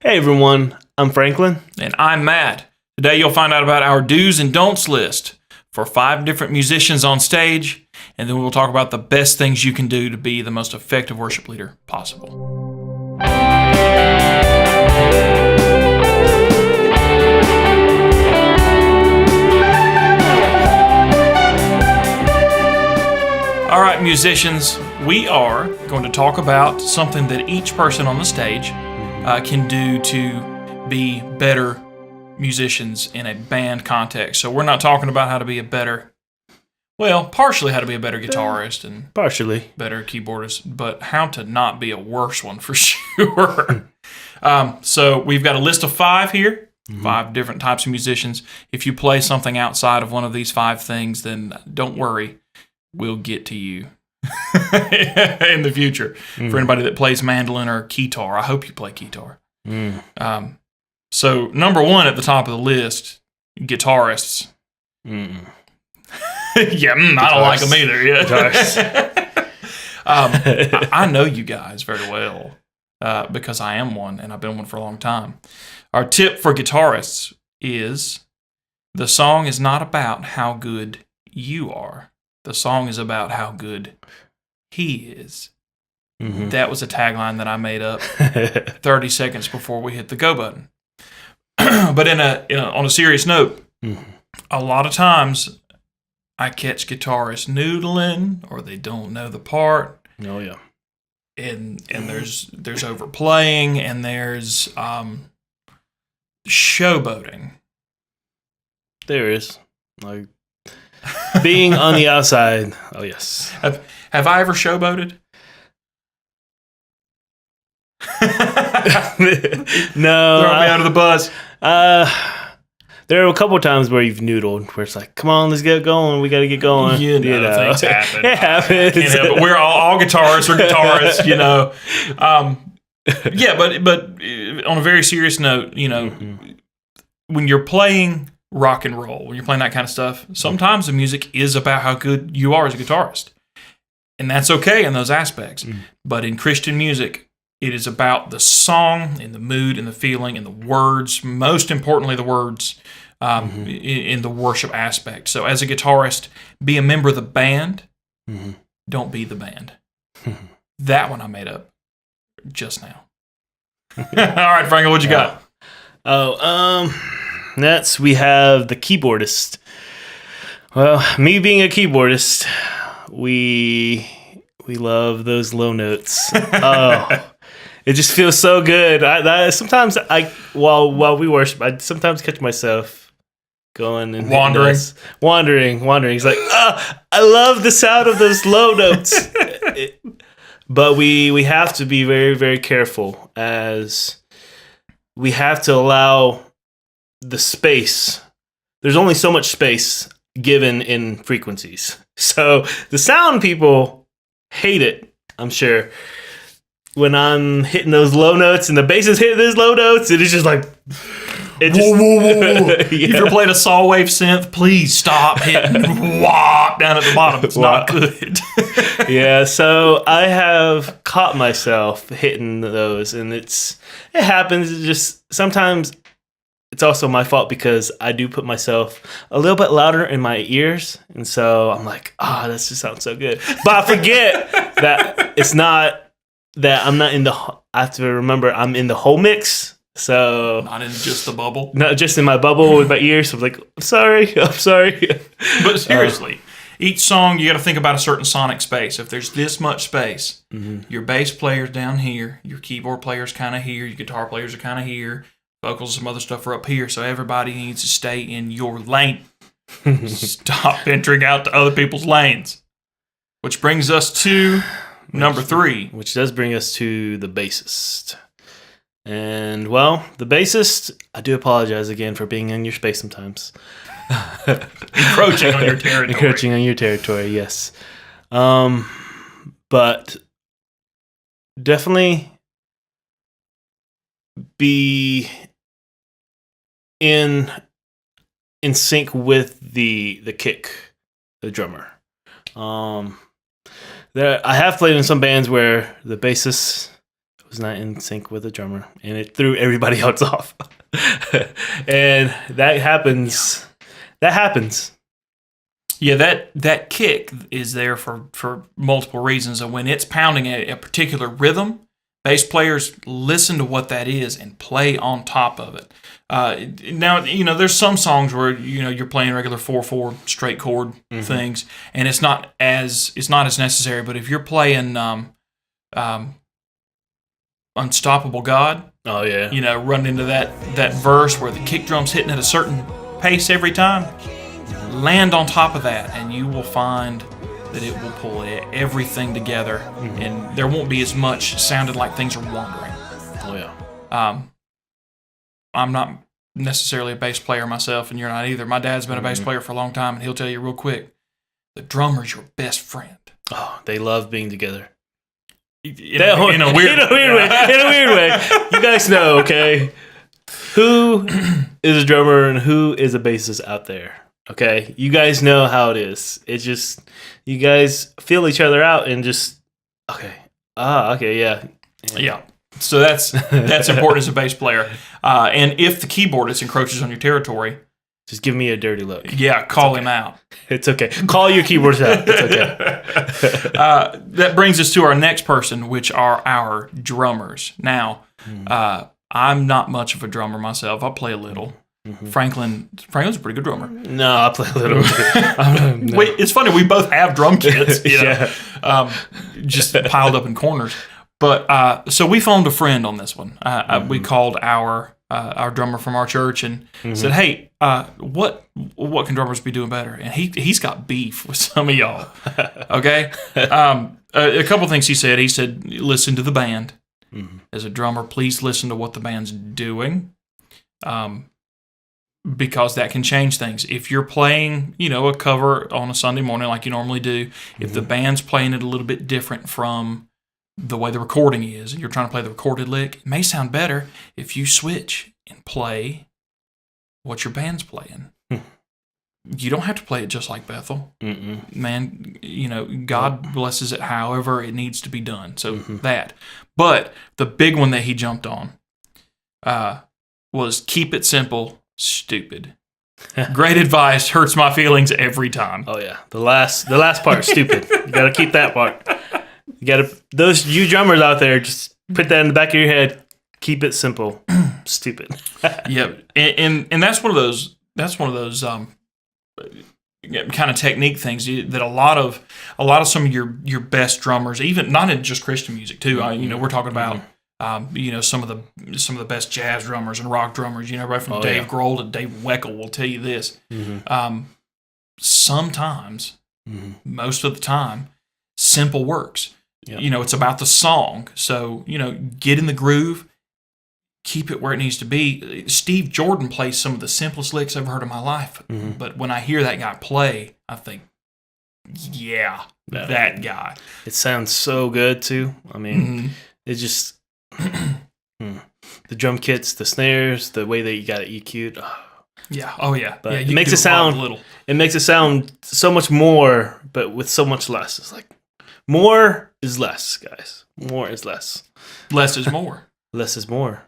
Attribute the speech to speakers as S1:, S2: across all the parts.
S1: Hey everyone, I'm Franklin.
S2: And I'm Matt. Today you'll find out about our do's and don'ts list for 5 different musicians on stage, and then we'll talk about the best things you can do to be the most effective worship leader possible. All right, musicians, we are going to talk about something that each person on the stage can do to be better musicians in a band context. So we're not talking about how to be partially how to be a better guitarist and
S1: Partially.
S2: better keyboardist, but how to not be a worse one for sure. So we've got a list of 5 here, 5 different types of musicians. If you play something outside of one of these 5 things, then don't worry. We'll get to you in the future. For anybody that plays mandolin or guitar, I hope you play guitar. So number 1 at the top of the list, guitarists. I don't like them either. Yeah. I know you guys very well because I am one and I've been one for a long time. Our tip for guitarists is the song is not about how good you are. The song is about how good he is. That was a tagline that I made up 30 seconds before we hit the go button. But on a serious note, a lot of times I catch guitarists noodling or they don't know the part.
S1: Oh yeah.
S2: And there's overplaying and there's showboating.
S1: There is. Like being on the outside. Oh yes.
S2: Have I ever showboated?
S1: No.
S2: Throw me out of the bus.
S1: There are a couple of times where you've noodled, where it's like, come on, let's get going. We got to get going.
S2: Things happen.
S1: It happens.
S2: Can't help it. We're all guitarists or guitarists, you know. But on a very serious note, you know, when you're playing rock and roll, when you're playing that kind of stuff, sometimes the music is about how good you are as a guitarist. And that's okay in those aspects. But in Christian music, it is about the song and the mood and the feeling and the words, most importantly the words in the worship aspect. So as a guitarist, be a member of the band. Don't be the band. That one I made up just now. All right, Franklin, what you got?
S1: Next we have the keyboardist. Well, me being a keyboardist, we love those low notes. Oh, it just feels so good. Sometimes while we worship, I sometimes catch myself going and wandering. It's like, I love the sound of those low notes. But we have to be very, very careful, as we have to allow the space. There's only so much space given in frequencies. So the sound people hate it, I'm sure. When I'm hitting those low notes and the bass is hitting those low notes, it is just like...
S2: Whoa. If you're playing a saw wave synth, please stop hitting wah down at the bottom. It's not good.
S1: Yeah, so I have caught myself hitting those, and it happens. It's just sometimes it's also my fault because I do put myself a little bit louder in my ears, and so I'm like, that just sounds so good. But I forget that it's not that I'm not in the. I have to remember I'm in the whole mix. So
S2: not in just the bubble.
S1: Not just in my bubble with my ears. So I'm like, I'm sorry.
S2: But seriously, each song you got to think about a certain sonic space. If there's this much space, your bass player's down here, your keyboard player's kind of here, your guitar players are kind of here, vocals and some other stuff are up here. So everybody needs to stay in your lane. Stop entering out to other people's lanes. Which brings us to number 3.
S1: Which does bring us to the bassist. And, well, the bassist, I do apologize again for being in your space sometimes.
S2: Encroaching on your territory.
S1: Encroaching on your territory, yes. But definitely be in sync with the kick, the drummer. I have played in some bands where the bassist was not in sync with the drummer, and it threw everybody else off. And that happens. That happens.
S2: Yeah, that kick is there for multiple reasons. And when it's pounding a particular rhythm, bass players listen to what that is and play on top of it. Now, there's some songs where you're playing regular 4/4 straight chord things, and it's not as necessary. But if you're playing Unstoppable God,
S1: oh yeah,
S2: run into that verse where the kick drum's hitting at a certain pace every time. Land on top of that, and you will find that it will pull everything together, and there won't be as much sounding like things are wandering.
S1: Oh yeah.
S2: I'm not necessarily a bass player myself, and you're not either. My dad's been a bass player for a long time, and he'll tell you real quick, the drummer's your best friend.
S1: Oh, they love being together.
S2: In a weird
S1: way. You guys know, okay, who is a drummer and who is a bassist out there. Okay, you guys know how it is. It's just you guys feel each other out and just yeah.
S2: So that's important as a bass player. And if the keyboardist encroaches on your territory,
S1: just give me a dirty look.
S2: Yeah, call him out.
S1: It's okay. Call your keyboardist out. It's okay.
S2: That brings us to our next person, which are our drummers. Now, I'm not much of a drummer myself. I play a little. Franklin's a pretty good drummer.
S1: No, I play a little bit.
S2: No. It's funny, we both have drum kits,
S1: Yeah.
S2: just piled up in corners. But so we phoned a friend on this one. We called our drummer from our church and said, "Hey, what can drummers be doing better?" And he's got beef with some of y'all. Okay, a couple things he said. He said, "Listen to the band. As a drummer, please listen to what the band's doing." Because that can change things. If you're playing, a cover on a Sunday morning like you normally do, if the band's playing it a little bit different from the way the recording is, and you're trying to play the recorded lick, it may sound better if you switch and play what your band's playing. You don't have to play it just like Bethel. Man, God blesses it however it needs to be done. So that. But the big one that he jumped on was keep it simple, stupid. Great advice, hurts my feelings every time.
S1: Oh yeah, the last part, stupid. You got to keep that part. You got to those you drummers out there, just put that in the back of your head. Keep it simple, stupid.
S2: Yeah, and that's one of those kind of technique things that a lot of some of your best drummers, even not in just Christian music too. We're talking about. Some of the best jazz drummers and rock drummers, right from Dave Grohl to Dave Weckl will tell you this. Sometimes, most of the time, simple works. Yep. It's about the song. So, get in the groove, keep it where it needs to be. Steve Jordan plays some of the simplest licks I've ever heard in my life. But when I hear that guy play, I think, yeah, that guy.
S1: It sounds so good, too. I mean, it just... the drum kits, the snares, the way that you got it EQ'd.
S2: Yeah. Oh yeah.
S1: But
S2: yeah,
S1: it makes it sound little. It makes it sound so much more, but with so much less. It's like more is less, guys. More is less.
S2: Less is more.
S1: Less is more.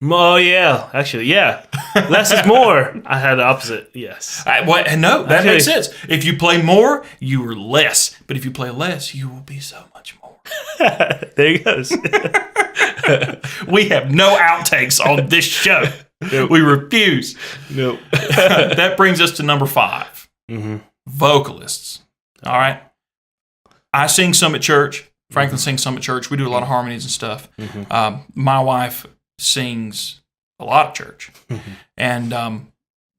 S1: Oh yeah, actually, yeah. Less is more. I had the opposite. Yes.
S2: No, that makes sense. If you play more, you are less. But if you play less, you will be so much more.
S1: There he goes.
S2: We have no outtakes on this show.
S1: Nope.
S2: We refuse.
S1: Nope.
S2: That brings us to number 5. Vocalists. All right. I sing some at church. Franklin sings some at church. We do a lot of harmonies and stuff. My wife sings a lot of church. And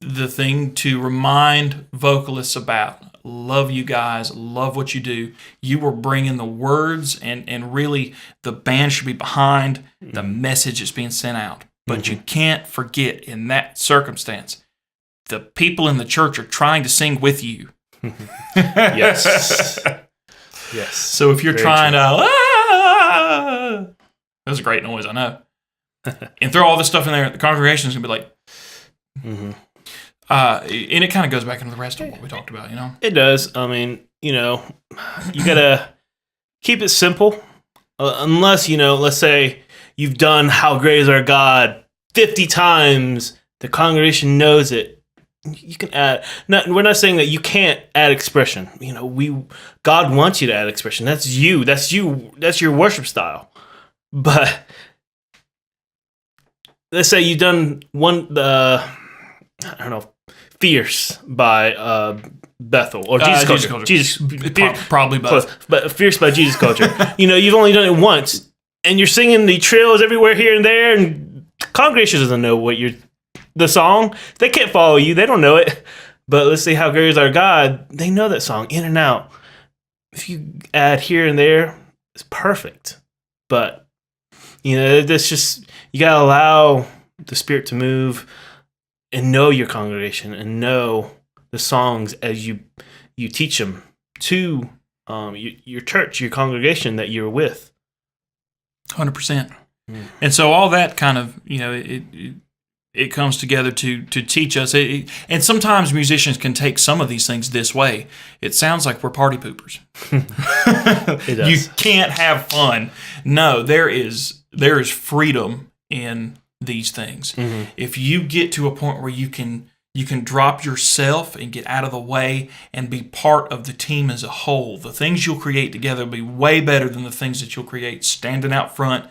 S2: the thing to remind vocalists about, love you guys, love what you do. You were bringing the words, and really the band should be behind the message that's being sent out. But you can't forget, in that circumstance, the people in the church are trying to sing with you.
S1: Yes. Yes.
S2: So if you're trying to, that's a great noise, I know. And throw all this stuff in there, the congregation's going to be like, and it kind of goes back into the rest of what we talked about,
S1: It does. I mean, you got to keep it simple. Unless, let's say you've done How Great Is Our God 50 times, the congregation knows it. You can add. We're not saying that you can't add expression. God wants you to add expression. That's you. That's your worship style. But let's say you've done Fierce by Bethel or Jesus Culture.
S2: Probably both.
S1: But Fierce by Jesus Culture. You've only done it once, and you're singing the trills everywhere here and there, and the congregation doesn't know the song. They can't follow you. They don't know it. But let's say How Great Is Our God, they know that song in and out. If you add here and there, it's perfect. But, that's just, you got to allow the Spirit to move and know your congregation and know the songs as you teach them to your church, your congregation that you're with.
S2: 100%. And so all that kind of, it comes together to teach us. And sometimes musicians can take some of these things this way. It sounds like we're party poopers.
S1: It does.
S2: You can't have fun. No, there is freedom in these things. Mm-hmm. If you get to a point where you can drop yourself and get out of the way and be part of the team as a whole, the things you'll create together will be way better than the things that you'll create standing out front,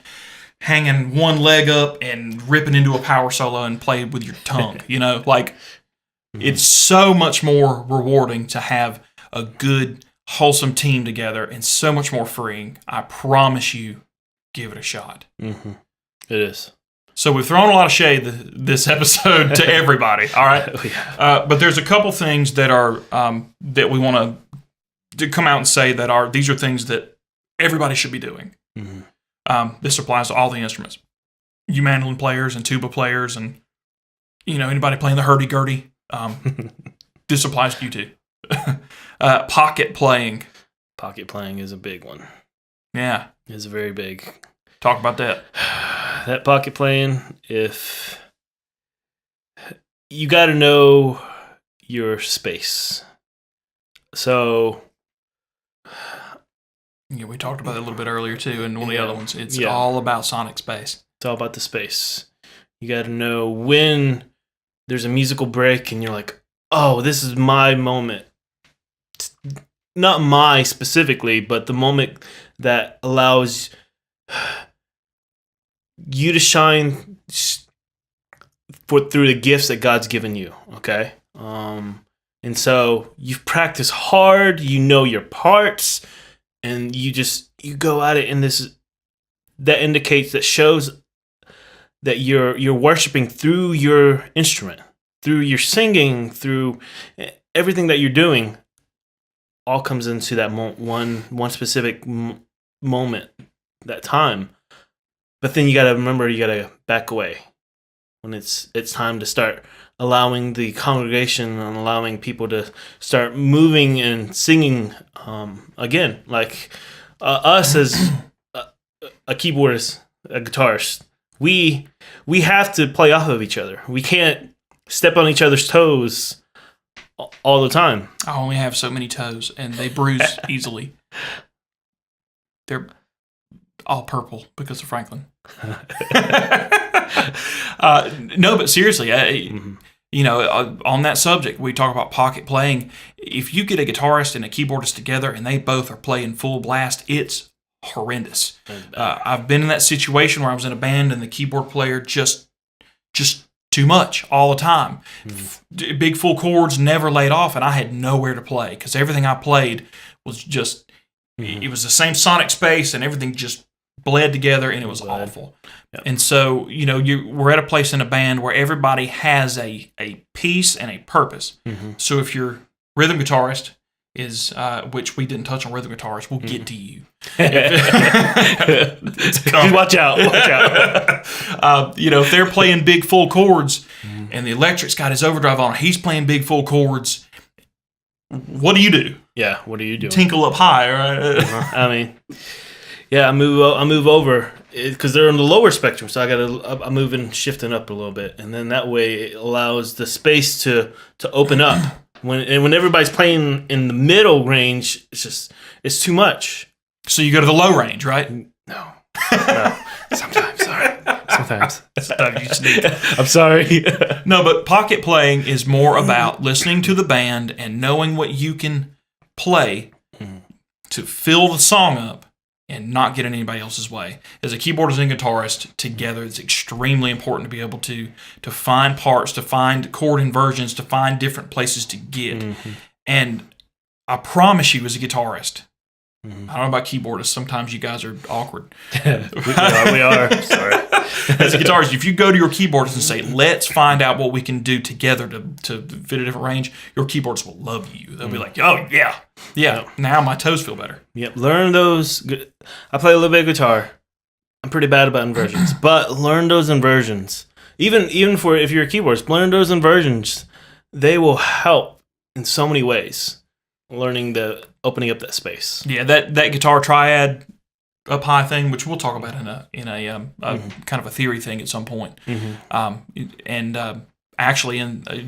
S2: hanging one leg up and ripping into a power solo and play with your tongue. It's so much more rewarding to have a good, wholesome team together and so much more freeing. I promise you, give it a shot.
S1: Mm-hmm. It is.
S2: So we've thrown a lot of shade this episode to everybody, all right?
S1: Yeah.
S2: But there's a couple things that are that we want to come out and say that these are things that everybody should be doing. Mm-hmm. This applies to all the instruments. You mandolin players and tuba players and, anybody playing the hurdy-gurdy. This applies to you too. Pocket playing.
S1: Pocket playing is a big one.
S2: Yeah.
S1: It's very big.
S2: Talk about that.
S1: That pocket playing, if you got to know your space. So...
S2: Yeah, we talked about it a little bit earlier, too, and one of the other ones. It's all about sonic space.
S1: It's all about the space. You got to know when there's a musical break and you're like, oh, this is my moment. Not my specifically, but the moment that allows you to shine through the gifts that God's given you, okay? And so you've practiced hard, you know your parts, and you go at it, and that shows that you're worshiping through your instrument, through your singing, through everything that you're doing. All comes into that one specific moment, that time. But then you got to remember, you got to back away when it's time to start allowing the congregation and allowing people to start moving and singing again. Like us as a keyboardist, a guitarist, we have to play off of each other. We can't step on each other's toes all the time.
S2: I only have so many toes, and they bruise easily. They're all purple because of Franklin. No, but seriously, on that subject, we talk about pocket playing. If you get a guitarist and a keyboardist together and they both are playing full blast, it's horrendous. I've been in that situation where I was in a band and the keyboard player just too much all the time. Mm-hmm. Big full chords, never laid off, and I had nowhere to play because everything I played was just, it was the same sonic space and everything just bled together, and it was awful. Yep. And so, we're at a place in a band where everybody has a piece and a purpose. Mm-hmm. So if your rhythm guitarist is, which we didn't touch on rhythm guitarists, we'll get to you.
S1: Watch out.
S2: If they're playing big full chords and the electric's got his overdrive on, he's playing big full chords, what do you do?
S1: Yeah, what are you doing?
S2: Tinkle up high, right?
S1: I mean... Yeah, I move over because they're on the lower spectrum, so I'm moving, shifting up a little bit, and then that way it allows the space to open up. When everybody's playing in the middle range, it's too much.
S2: So you go to the low range, right?
S1: No. Sometimes, sorry. Sometimes
S2: you just need
S1: I'm sorry.
S2: No, but pocket playing is more about listening to the band and knowing what you can play to fill the song up and not get in anybody else's way. As a keyboardist and guitarist together, it's extremely important to be able to find parts, to find chord inversions, to find different places to get. And I promise you, as a guitarist, I don't know about keyboardists. Sometimes you guys are awkward.
S1: we are. Sorry.
S2: As a guitarist, if you go to your keyboardist and say, let's find out what we can do together to fit a different range, your keyboardist will love you. They'll be like, oh, yeah, now my toes feel better.
S1: Yep, learn those. I play a little bit of guitar. I'm pretty bad about inversions, but learn those inversions. Even for if you're a keyboardist, learn those inversions. They will help in so many ways. Opening up that space. Yeah,
S2: that guitar triad up high thing, which we'll talk about in a kind of a theory thing at some point. Actually,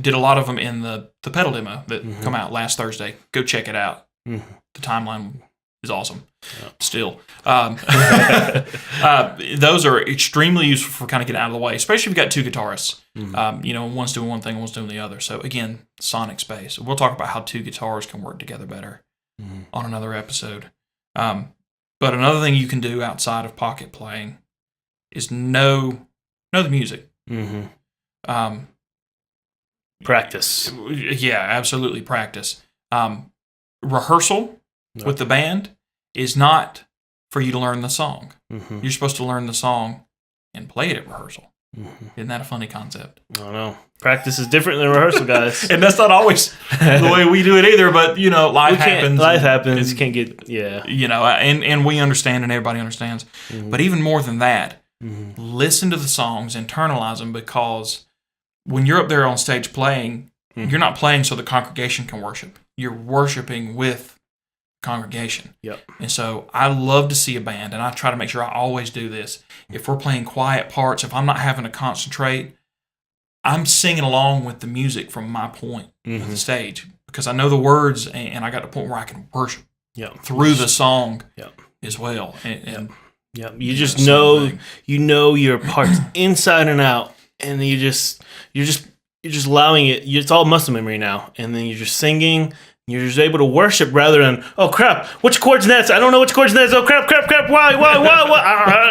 S2: did a lot of them in the pedal demo that come out last Thursday. Go check it out. The timeline is awesome. Still, those are extremely useful for kind of getting out of the way, especially if you've got two guitarists. One's doing one thing, one's doing the other. So again, sonic space. We'll talk about how two guitars can work together better on another episode. But another thing you can do outside of pocket playing is know the music.
S1: Practice.
S2: Yeah, absolutely practice. Rehearsal with the band is not for you to learn the song. You're supposed to learn the song and play it at rehearsal. Isn't that a funny concept?
S1: I don't know. Practice is different than rehearsal, guys.
S2: And that's not always the way we do it either, but, life happens.
S1: Life happens. You can't get,
S2: and we understand and everybody understands. But even more than that, listen to the songs, internalize them, because when you're up there on stage playing, you're not playing so the congregation can worship. You're worshiping with congregation. And so I love to see a band, and I try to make sure I always do this. If we're playing quiet parts, if I'm not having to concentrate, I'm singing along with the music from my point of the stage, because I know the words, and I got to the point where I can worship through the song as well.
S1: You just know your parts inside and out, and you're just allowing it. It's all muscle memory now, and then you're just singing. You're just able to worship rather than, oh crap, which chord's next? I don't know which chord's next. Oh crap, why?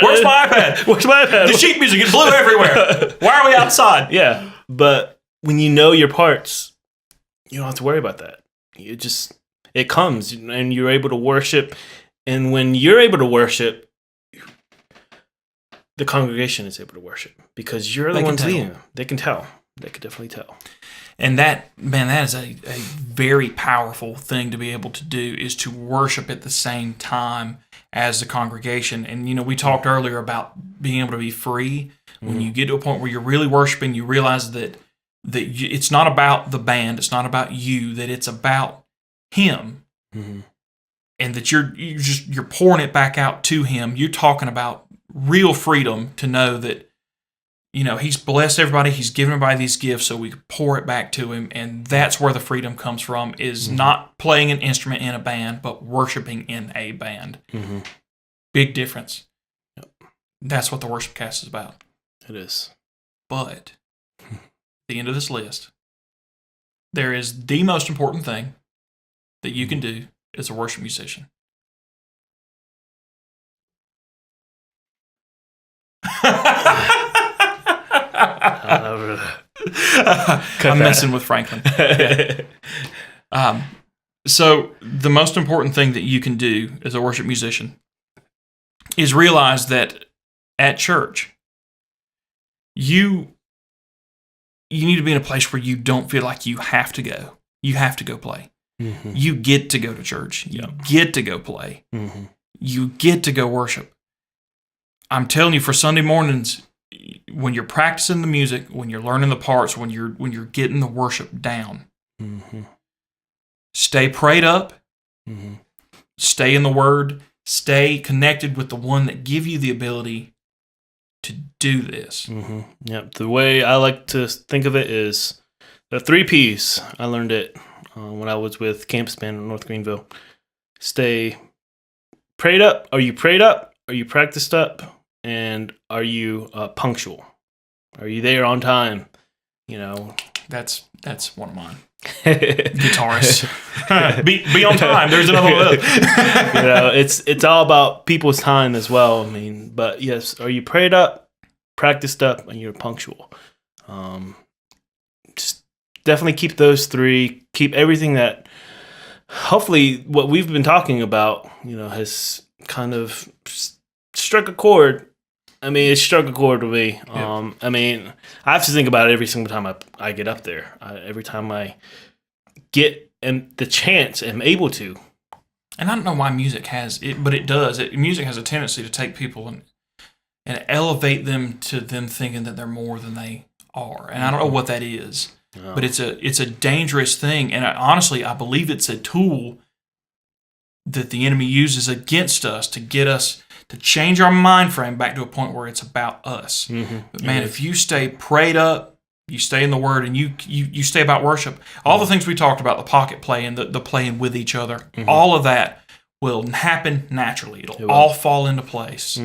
S2: Where's my iPad? The sheet music is blue everywhere. Why are we outside?
S1: Yeah, but when you know your parts, you don't have to worry about that. It comes, and you're able to worship. And when you're able to worship, the congregation is able to worship because you're the ones leading them. They can tell. They could definitely tell.
S2: And that is a very powerful thing to be able to do, is to worship at the same time as the congregation. And, we talked earlier about being able to be free. When you get to a point where you're really worshiping, you realize that it's not about the band, it's not about you, that it's about Him. And that you're pouring it back out to Him. You're talking about real freedom to know that, He's blessed everybody. He's given everybody these gifts, so we can pour it back to Him. And that's where the freedom comes from, is not playing an instrument in a band, but worshiping in a band. Big difference. That's what the WorshipCast is about.
S1: It is.
S2: But at the end of this list, there is the most important thing that you can do as a worship musician. I'm messing with Franklin. So the most important thing that you can do as a worship musician is realize that at church, you need to be in a place where you don't feel like you have to go. You have to go play. You get to go to church. You get to go play. You get to go worship. I'm telling you, for Sunday mornings, when you're practicing the music, when you're learning the parts, when you're getting the worship down, stay prayed up, stay in the Word, stay connected with the one that give you the ability to do this.
S1: The way I like to think of it is the 3 Ps. I learned it when I was with Campus Band in North Greenville. Stay prayed up. Are you prayed up? Are you practiced up? and are you punctual? Are you there on time? You know,
S2: that's one of mine. Guitarist. be on time. There's another one.
S1: You know, it's all about people's time as well. I mean, but yes, are you prayed up, practiced up, and you're punctual? Just definitely keep those three. Keep everything that, hopefully, what we've been talking about, you know, has kind of struck a chord. I mean, it struck a chord with me. I mean, I have to think about it every single time I get up there. Every time I get the chance, I'm able to.
S2: And I don't know why music has it, but it does. Music has a tendency to take people and elevate them to them thinking that they're more than they are. And I don't know what that is, but it's a dangerous thing. And honestly, I believe it's a tool that the enemy uses against us to get us to change our mind frame back to a point where it's about us. But man, if you stay prayed up, you stay in the Word, and you stay about worship, all the things we talked about, the pocket play and the playing with each other, all of that will happen naturally. It'll all fall into place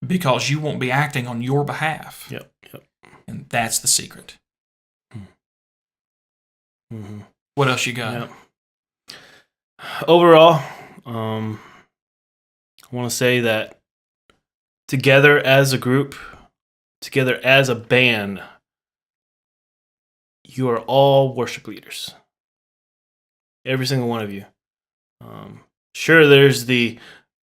S2: because you won't be acting on your behalf.
S1: Yep.
S2: And that's the secret. What else you got?
S1: Yep. Overall, I want to say that together as a group, together as a band, you are all worship leaders. Every single one of you. Sure, there's the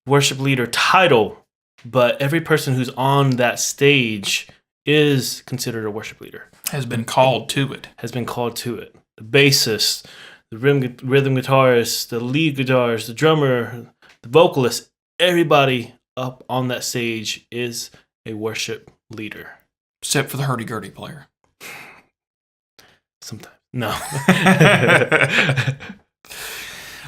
S1: worship leader title, but every person who's on that stage is considered a worship leader.
S2: Has been called to it.
S1: The bassist, the rhythm guitarist, the lead guitarist, the drummer, the vocalist, everybody up on that stage is a worship leader.
S2: Except for the hurdy-gurdy player.
S1: Sometimes. No.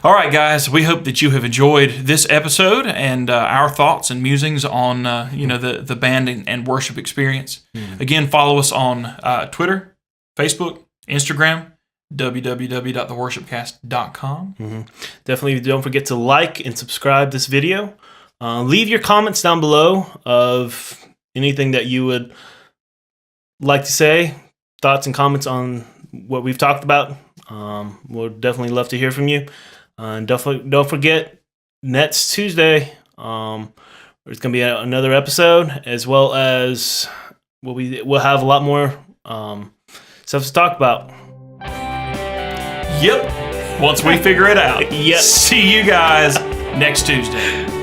S2: All right, guys. We hope that you have enjoyed this episode and our thoughts and musings on the band and worship experience. Again, follow us on Twitter, Facebook, Instagram, www.theworshipcast.com.
S1: Definitely don't forget to like and subscribe this video. Leave your comments down below of anything that you would like to say, thoughts and comments on what we've talked about. We'll definitely love to hear from you. And don't forget, next Tuesday, there's going to be another episode, as well as we'll have a lot more stuff to talk about.
S2: Yep. Once we figure it out.
S1: Yep.
S2: See you guys next Tuesday.